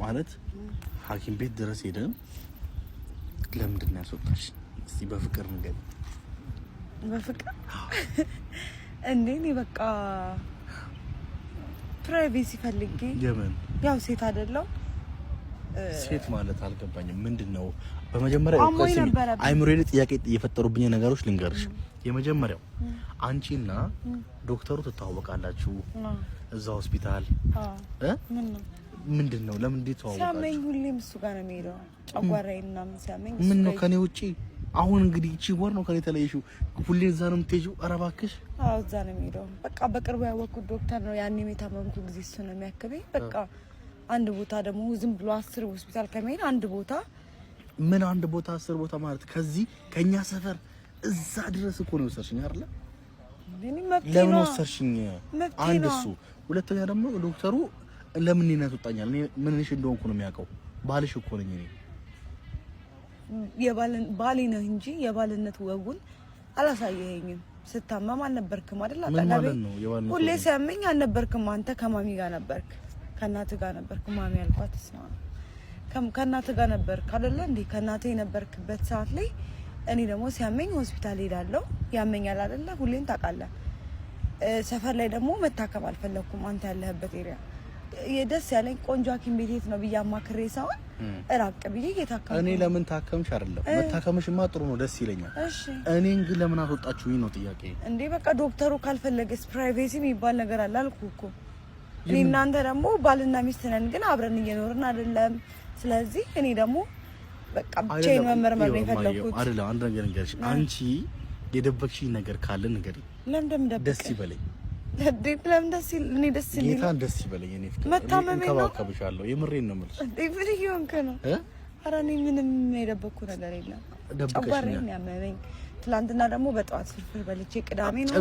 ማለት ሐኪም ቤት ድረስ ሄደን ለምንድን ነው ያስወጣሽ? እስቲ በፍቅር ንገሪ። በፍቅር እንዴ ነው በቃ ፕራይቬሲ ፈልጌ የምን ያው ሴት አይደለም ሴት ማለት አልገባኝም። ምንድነው በመጀመሪያ አይምሮዬ ላይ ጥያቄ የፈጠሩብኝ ነገሮች ልንገርሽ። የመጀመሪያው አንቺና ዶክተሩ ትተዋወቃላችሁ እዛ ሆስፒታል ምንድነው ለምን ተዋወቃችሁ? ሲያመኝ ሁሌም እሱ ጋር ነው የሚሄደው። ጨጓራዬና ምን ሲያመኝ ምን ነው ከኔ ውጪ አሁን እንግዲህ እቺ ወር ነው ከኔ ተለይሽው ሁሌ እዛ ነው የምትሄጂው? ኧረ እባክሽ። አዎ እዛ ነው የሚሄደው። በቃ በቅርቡ ያወቅኩት ዶክተር ነው። ያኔ የታመምኩ ጊዜ እሱ ነው የሚያክመኝ። በቃ አንድ ቦታ ደግሞ ዝም ብሎ 10 ሆስፒታል ከመሄድ አንድ ቦታ ምን አንድ ቦታ 10 ቦታ ማለት ከዚህ ከኛ ሰፈር እዛ ድረስ እኮ ነው ወሰድሽኝ አይደል? ለምን ወሰድሽኝ? አንድ እሱ፣ ሁለተኛ ደግሞ ዶክተሩ ለምን እኔን ያስወጣኛል? እኔ ምን ነሽ እንደሆንኩ ነው የሚያውቀው። ባልሽ እኮ ነኝ እኔ። ባሌ ነህ እንጂ የባልነት ወጉን አላሳየኸኝም። ስታመም አልነበርክም አይደል? አጠገቤ ሁሌ ሲያመኝ አልነበርክም። አንተ ከማሚ ጋር ነበርክ፣ ከእናትህ ጋር ነበርክ። ማሚ ያልኳት ነው ከእናትህ ጋር ነበርክ አይደለ እንዴ? ከእናትህ የነበርክበት ሰዓት ላይ እኔ ደግሞ ሲያመኝ ሆስፒታል ሄዳለሁ። ያመኛል አይደለ? ሁሌም ታውቃለህ። ሰፈር ላይ ደግሞ መታከም አልፈለኩም። አንተ ያለህበት ኤሪያ የደስ ያለኝ ቆንጆ ሐኪም ቤት የት ነው ብዬ አማክሬ ሳይሆን እራቅ ብዬ እየታከምኩ። እኔ ለምን ታከምሽ አይደለም መታከምሽማ ጥሩ ነው፣ ደስ ይለኛል። እሺ እኔን ግን ለምን አስወጣችሁኝ ነው ጥያቄ እንዴ። በቃ ዶክተሩ ካልፈለገስ ፕራይቬሲ የሚባል ነገር አለ አልኩህ እኮ። እኔ እናንተ ደግሞ ባልና ሚስት ነን፣ ግን አብረን እየኖርን አይደለም። ስለዚህ እኔ ደግሞ በቃ ብቻዬን መመርመር ነው የፈለኩት አይደለም። አንድ ነገር ንገርሽ። አንቺ የደበቅሽኝ ነገር ካለ ንገሪኝ። ለምን ደስ ይበለኝ። ለምን ደስ ይል? እኔ ደስ ይል ጌታን ደስ ይበለኝ። እኔ ፍቅር እንከባከብሻለሁ። የምሬን ነው የምልሽ። ምን ይሆንክ ነው? ኧረ እኔ ምንም የደበቅኩ ነገር የለም። ጨጓራዬን ያመመኝ ትላንትና ደግሞ በጠዋት ፍርፍር በልቼ ቅዳሜ ነው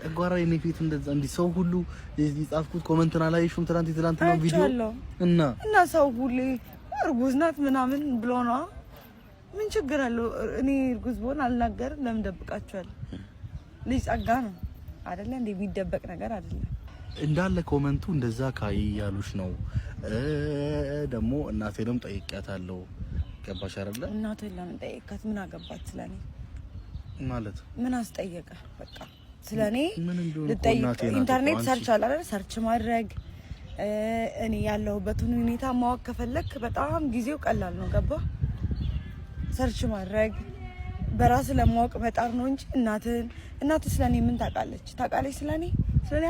ጨጓራ የኔ ፊት እንደዛ እንዲህ ሰው ሁሉ የጻፍኩት ኮሜንትና ላይ ሹም ትላንትና ቪዲዮ እና ሰው ሁሉ እርጉዝ ናት ምናምን ብሎ ነው። ምን ችግር አለው? እኔ እርጉዝ ብሆን አልናገርም። ለምን ደብቃችኋል? ልጅ ጸጋ ነው አይደለ እንዴ? የሚደበቅ ነገር አይደለም። እንዳለ ኮሜንቱ እንደዛ ካይ ያሉሽ ነው። ደግሞ እናቴንም ጠይቄያታለሁ። ገባሽ አይደለ? እናቴን ለምን ጠይቃት? ምን አገባት ስለኔ ማለት? ምን አስጠየቀ? በቃ ስለኔ ልጠይቅ። ኢንተርኔት ሰርች አለ አይደል? ሰርች ማድረግ እኔ ያለሁበትን ሁኔታ ማወቅ ከፈለክ በጣም ጊዜው ቀላል ነው። ገባ? ሰርች ማድረግ በራስ ለማወቅ መጣር ነው እንጂ እናት ስለኔ ምን ታውቃለች? ታውቃለች ስለኔ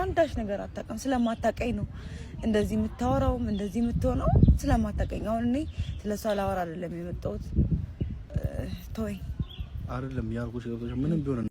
አንዳች ነገር አታውቅም። ስለማታውቀኝ ነው እንደዚህ የምታወራውም እንደዚህ የምትሆነው ስለማታውቀኝ። አሁን እኔ ስለሷ ላወራ አይደለም የመጣሁት። ተወኝ አይደለም ያልኩሽ ምንም ቢሆን